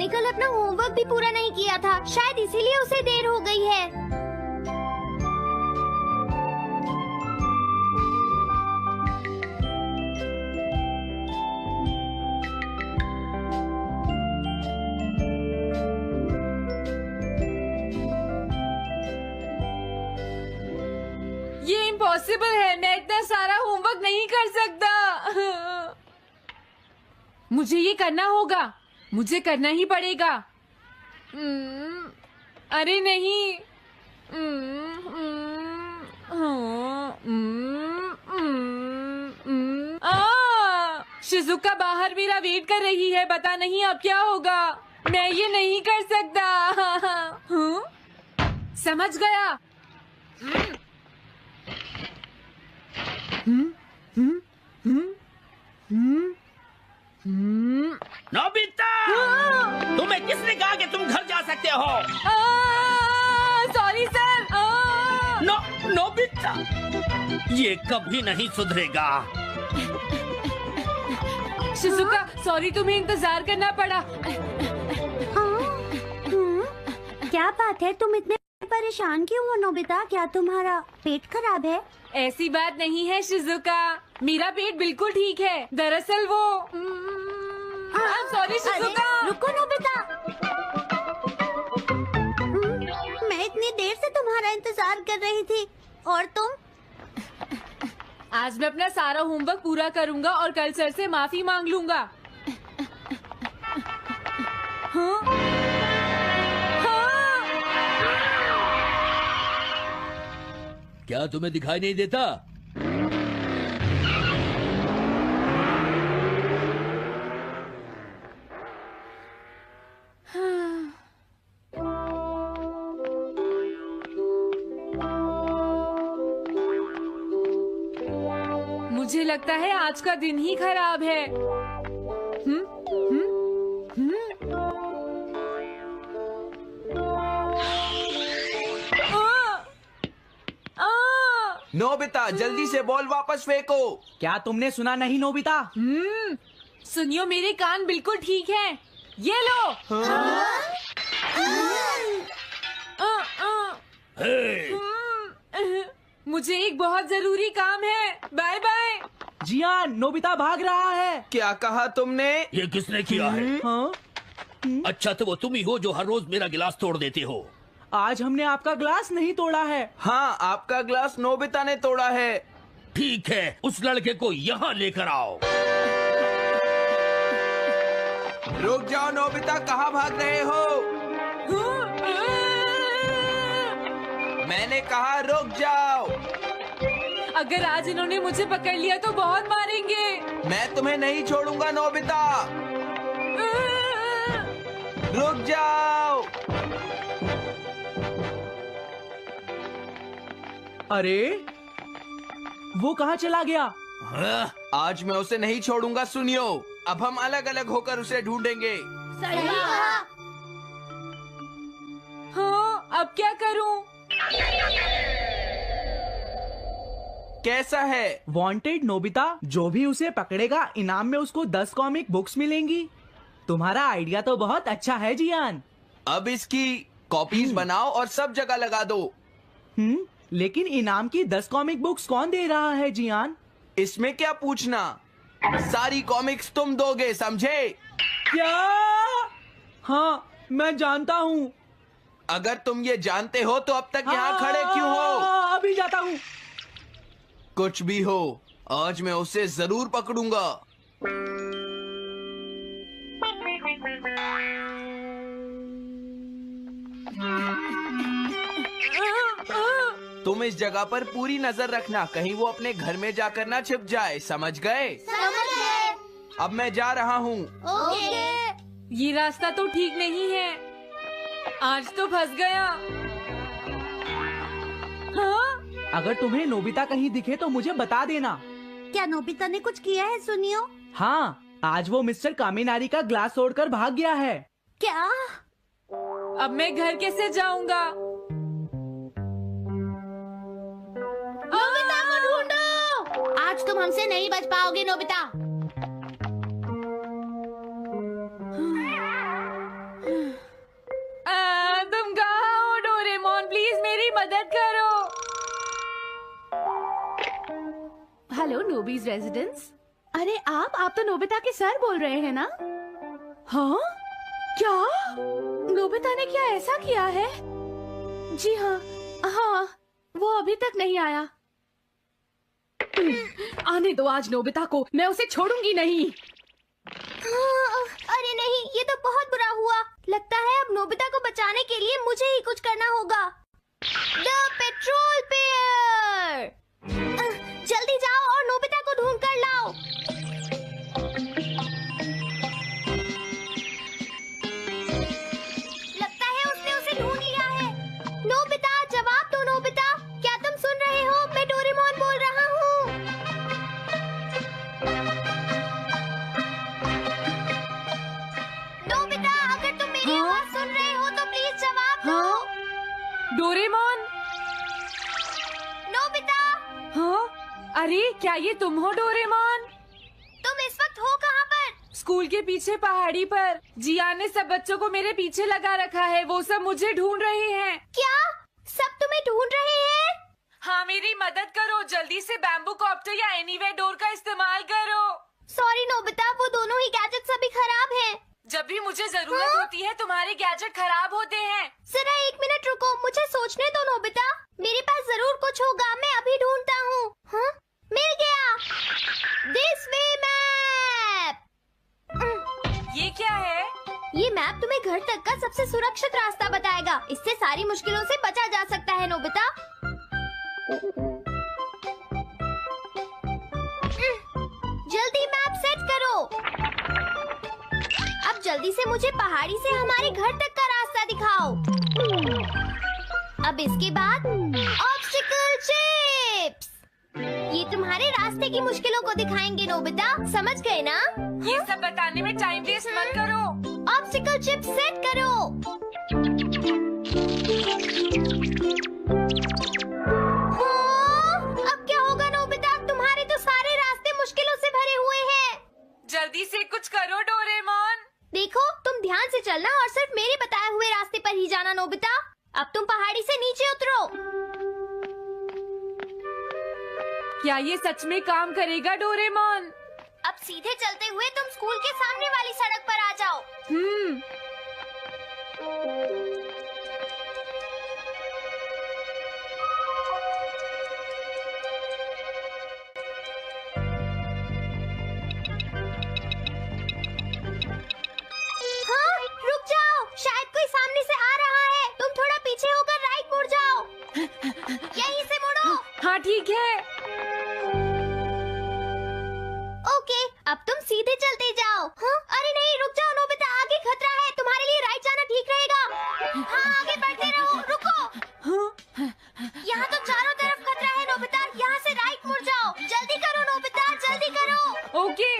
कल अपना होमवर्क भी पूरा नहीं किया था, शायद इसीलिए उसे देर हो गई है। ये इम्पॉसिबल है, मैं इतना सारा होमवर्क नहीं कर सकता। मुझे ये करना होगा, मुझे करना ही पड़ेगा। अरे नहीं। शिजुका बाहर मेरा वेट कर रही है, पता नहीं अब क्या होगा। मैं ये नहीं कर सकता। समझ गया। नोबिता, तुम्हें किसने कहा कि तुम घर जा सकते हो? Sorry sir. नोबिता, ये कभी नहीं सुधरेगा। शिजुका, सॉरी तुम्हें इंतजार करना पड़ा। क्या बात है, तुम इतने परेशान क्यों हो नोबिता? क्या तुम्हारा पेट खराब है? ऐसी बात नहीं है शिजुका, मेरा पेट बिल्कुल ठीक है। दरअसल वो सॉरी शिजुका। रुको नोबिता, मैं इतनी देर से तुम्हारा इंतजार कर रही थी और तुम? आज मैं अपना सारा होमवर्क पूरा करूंगा और कल सर से माफी मांग लूंगा। हाँ? हाँ? क्या तुम्हें दिखाई नहीं देता? मुझे लगता है आज का दिन ही खराब है। नोबिता, जल्दी से बॉल वापस फेंको। क्या तुमने सुना नहीं नोबिता? सुनियो, मेरे कान बिल्कुल ठीक हैं। ये लो। मुझे एक बहुत जरूरी काम है। Bye bye. जियान, नोबिता भाग रहा है। क्या कहा तुमने? ये किसने किया है? हाँ? अच्छा, तो वो तुम ही हो जो हर रोज मेरा गिलास तोड़ देते हो। आज हमने आपका ग्लास नहीं तोड़ा है। हाँ, आपका ग्लास नोबिता ने तोड़ा है। ठीक है, उस लड़के को यहाँ लेकर आओ। रुक जाओ नोबिता, कहाँ भाग रहे हो? मैंने कहा रुक जाओ। अगर आज इन्होंने मुझे पकड़ लिया तो बहुत मारेंगे। मैं तुम्हें नहीं छोड़ूंगा नोबिता, रुक जाओ। अरे वो कहाँ चला गया? आज मैं उसे नहीं छोड़ूंगा। सुनियो, अब हम अलग अलग होकर उसे ढूंढेंगे। सही कहा। हाँ, अब क्या करूं? कैसा है? वांटेड नोबिता, जो भी उसे पकड़ेगा इनाम में उसको 10 कॉमिक बुक्स मिलेंगी। तुम्हारा आइडिया तो बहुत अच्छा है जियान। अब इसकी कॉपीज बनाओ और सब जगह लगा दो। लेकिन इनाम की 10 कॉमिक बुक्स कौन दे रहा है जियान? इसमें क्या पूछना, सारी कॉमिक्स तुम दोगे, समझे? क्या? हाँ, मैं जानता हूँ। अगर तुम ये जानते हो तो अब तक यहाँ खड़े क्यों हो? अभी जाता हूँ। कुछ भी हो, आज मैं उसे जरूर पकड़ूंगा। तुम इस जगह पर पूरी नजर रखना, कहीं वो अपने घर में जाकर ना छिप जाए, समझ गए? समझ गए। अब मैं जा रहा हूँ। ओके। ये रास्ता तो ठीक नहीं है, आज तो फंस गया। हाँ? अगर तुम्हें नोबिता कहीं दिखे तो मुझे बता देना। क्या नोबिता ने कुछ किया है सुनियो? हाँ, आज वो मिस्टर कामिनारी का ग्लास तोड़कर भाग गया है। क्या? अब मैं घर कैसे जाऊंगा? नोबिता को ढूंढो। आज तुम हमसे नहीं बच पाओगे नोबिता। Hello नोबीज residence. अरे आप तो नोबिता के सर बोल रहे हैं ना? हाँ क्या नोबिता ने क्या ऐसा किया है? जी हाँ हाँ, वो अभी तक नहीं आया। आने दो आज नोबिता को, मैं उसे छोड़ूंगी नहीं। अरे नहीं, ये तो बहुत बुरा हुआ। लगता है अब नोबिता को बचाने के लिए मुझे ही कुछ करना होगा। द पेट्रोल पेयर, जल्दी जाओ और नोबिता को ढूंढ कर लाओ। लगता है उसने उसे ढूंढ लिया है। नोबिता, जवाब दो नोबिता, क्या तुम सुन रहे हो? मैं डोरेमोन बोल रहा हूँ। नोबिता, अगर तुम मेरी आवाज सुन रहे हो तो प्लीज जवाब दो। डोरेमोन। नोबिता, हाँ अरे क्या ये तुम हो डोरेमोन? तुम इस वक्त हो कहाँ पर? स्कूल के पीछे पहाड़ी पर। जिया ने सब बच्चों को मेरे पीछे लगा रखा है, वो सब मुझे ढूंढ रहे हैं। क्या सब तुम्हें ढूंढ रहे हैं? हाँ मेरी मदद करो, जल्दी से बैम्बू कॉप्टर या एनीवेयर डोर का इस्तेमाल करो। सॉरी नोबिता, वो दोनों ही गैजेट्स अभी खराब हैं। जब भी मुझे जरूरत होती है तुम्हारे गैजेट खराब होते हैं। जरा 1 मिनट रुको, मुझे सोचने दो नोबिता। मेरे पास जरूर कुछ होगा, मैं अभी ढूंढता हूँ। हाँ, मिल गया। This way map. ये क्या है? ये मैप तुम्हें घर तक का सबसे सुरक्षित रास्ता बताएगा। इससे सारी मुश्किलों से बचा जा सकता है नोबिता। जल्दी मैप सेट करो। अब जल्दी से मुझे पहाड़ी से हमारे घर तक का रास्ता दिखाओ। अब इसके बाद ऑब्स्टिकल चिप्स। ये तुम्हारे रास्ते की मुश्किलों को दिखाएंगे नोबिता, समझ गए ना? ये सब बताने में टाइम वेस्ट मत करो। ऑब्स्टिकल चिप्स सेट करो। हाँ, अब क्या होगा नोबिता? तुम्हारे तो सारे रास्ते मुश्किलों से भरे हुए हैं। जल्दी से कुछ करो डोरेमोन। देखो, तुम ध्यान से चलना और सिर्फ मेरे बताए हुए रास्ते पर ही जाना नोबिता। अब तुम पहाड़ी से नीचे उतरो। क्या ये सच में काम करेगा डोरेमोन? अब सीधे चलते हुए तुम स्कूल के सामने वाली सड़क पर आ जाओ। हाँ, रुक जाओ, शायद कोई सामने से आ रहा है। तुम थोड़ा पीछे होकर राइट मुड़ जाओ। यहीं से मुड़ो। हाँ ठीक है। ओके, अब तुम सीधे चलते जाओ। हाँ? अरे नहीं, रुक जाओ नोबिता, आगे खतरा है। तुम्हारे लिए राइट जाना ठीक रहेगा। हाँ, आगे बढ़ते रहो। रुको, यहाँ तो चारों तरफ खतरा है नोबिता, यहाँ से राइट मुड़ जाओ। जल्दी करो नोबिता, जल्दी करो। ओके।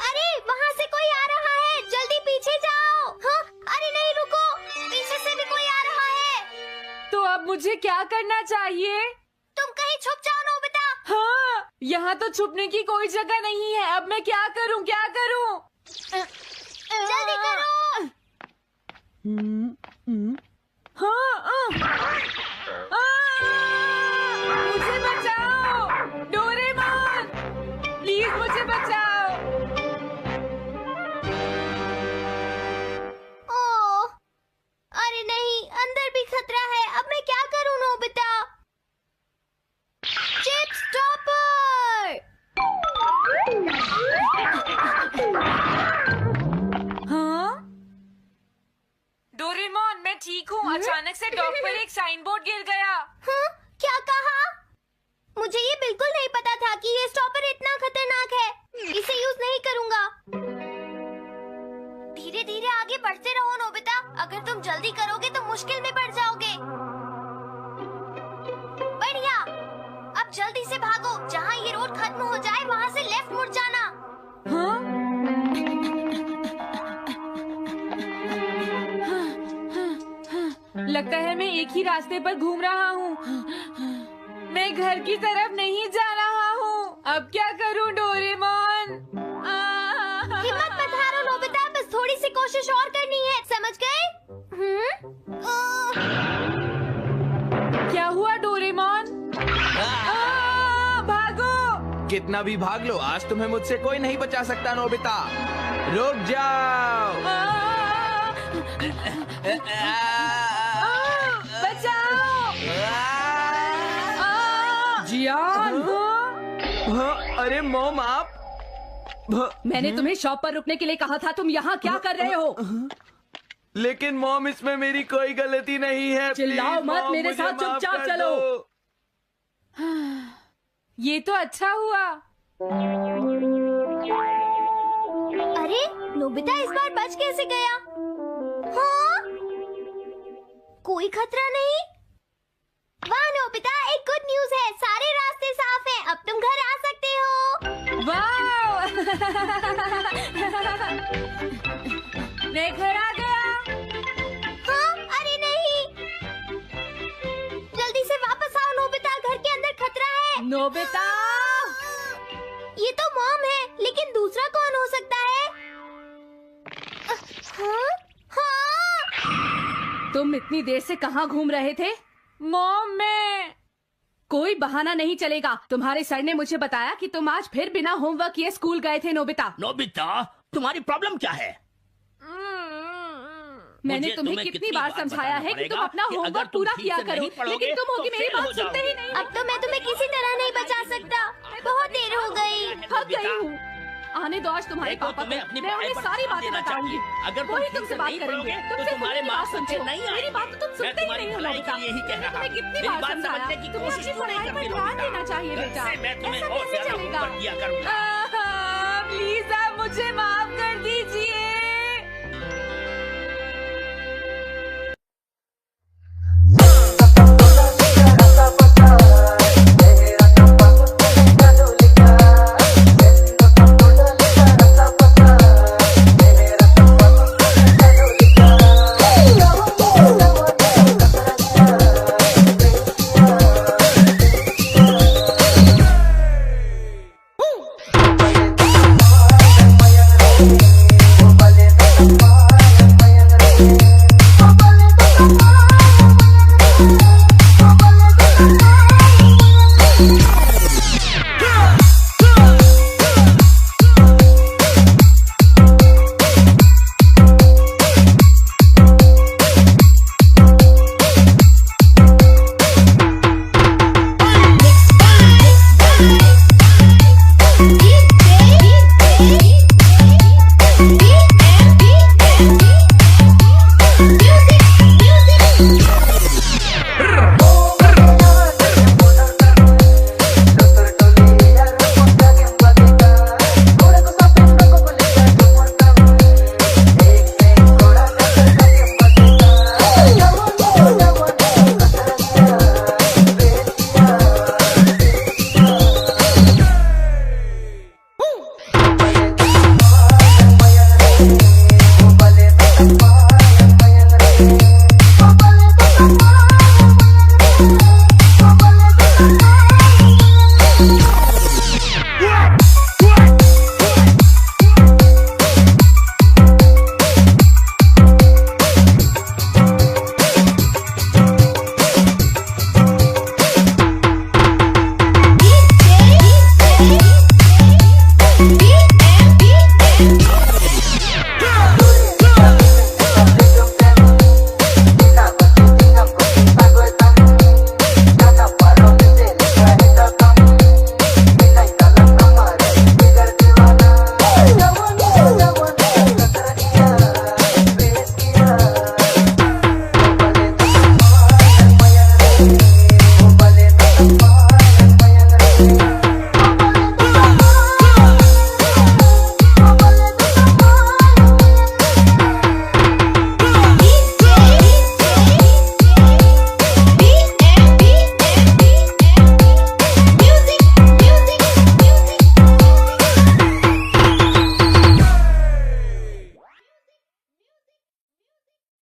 अरे वहाँ से कोई आ रहा है, जल्दी पीछे जाओ। हाँ? अरे नहीं, रुको, पीछे से भी कोई आ रहा है। तो अब मुझे क्या करना चाहिए? तुम कहीं छुप जाओ नोबिता। हाँ, यहाँ तो छुपने की कोई जगह नहीं है। अब मैं क्या करूँ क्या करूँ? जल्दी करो। हाँ, मुझे बचाओ डोरेमोन, प्लीज मुझे बचाओ। ओह, अरे नहीं, अंदर भी खतरा है। अब मैं क्या करूं नोबिता? Chip stopper. हाँ? डोरेमोन मैं ठीक हूँ। अचानक से डॉक पर एक साइन बोर्ड गिर गया। हाँ? क्या कहा? मुझे ये बिल्कुल नहीं पता था कि ये स्टॉपर इतना खतरनाक है। इसे यूज नहीं करूंगा। धीरे धीरे आगे बढ़ते रहो नोबिता। अगर तुम जल्दी करोगे तो मुश्किल में पड़ जाओगे। बढ़िया, अब जल्दी से भागो। जहाँ ये रोड खत्म हो जाए वहाँ से लेफ्ट मुड़ जाना। हाँ? लगता है मैं एक ही रास्ते पर घूम रहा हूँ। मैं घर की तरफ नहीं जा रहा हूँ। अब क्या करूँ डोरेमोन? हिम्मत मत हारो नोबिता, बस थोड़ी सी कोशिश और करनी है, समझ गए? कितना भी भाग लो, आज तुम्हें मुझसे कोई नहीं बचा सकता नोबिता। रुक जाओ। बचाओ। जियान, अरे मॉम आप। मैंने तुम्हें शॉप पर रुकने के लिए कहा था, तुम यहाँ क्या कर रहे हो? लेकिन मॉम इसमें मेरी कोई गलती नहीं है। चिल्लाओ प्लीज, मत, मॉम, मेरे मुझे साथ माफ चुपचाप कर चलो। दो। ये तो अच्छा हुआ। अरे नोबिता इस बार बच कैसे गया? हाँ? कोई खतरा नहीं? वाह नोबिता, एक गुड न्यूज है, सारे रास्ते साफ हैं, अब तुम घर आ सकते हो। वाह! मैं घर आ गया। हाँ? अरे नहीं, जल्दी से वापस आओ नोबिता, घर के अंदर खतरा है। नोबिता, ये तो मॉम है, लेकिन दूसरा कौन हो सकता है? हाँ? हाँ? तुम इतनी देर से कहाँ घूम रहे थे? मॉम, मैं कोई बहाना नहीं चलेगा। तुम्हारे सर ने मुझे बताया कि तुम आज फिर बिना होमवर्क किए स्कूल गए थे। नोबिता, नोबिता, तुम्हारी प्रॉब्लम क्या है? मैंने मुझे तुम्हें कितनी बार समझाया है कि तुम अपना कि होमवर्क अगर तुम पूरा ठीक किया से करो, नहीं पढ़ोगे, लेकिन तुम होगी तो मेरी फेल हो बात सुनते ही जाओगे। नहीं। अब तो मैं तुम्हें किसी तरह नहीं बचा सकता, बहुत देर हो गई। थक गई हूँ। आने दो आज तुम्हारे देखो, पापा तुम्हें को। अपनी मैं पढ़ाई उन्हें पर सारी ध्यान बातें देना बताऊंगी। चाहिए। अगर तुम वही ठीक तुमसे से बात नहीं करेंगे। पढ़ोगे, तो तुमसे तुम्हारे मेरी बात मार्क्स अच्छे सुनते हो। नहीं मेरी आएंगे। बात तो तुम मैं सुनते ही तुम्हारी नहीं हो भलाई नोबिता। के लिए ही कह मैंने रहा तुम्हें हूँ। कितनी मेरी बार बात समझाया समझने की तुम्हें कोशिश अपनी क्यों नहीं पढ़ाई पर करती ध्यान नोबिता? देना चाहिए बेटा। इससे मैं तुम्हें ऐसा और कैसे ज्यादा चलेगा? होमवर्क दिया करूंगा। प्लीज आप मुझे माफ कर दीजिए।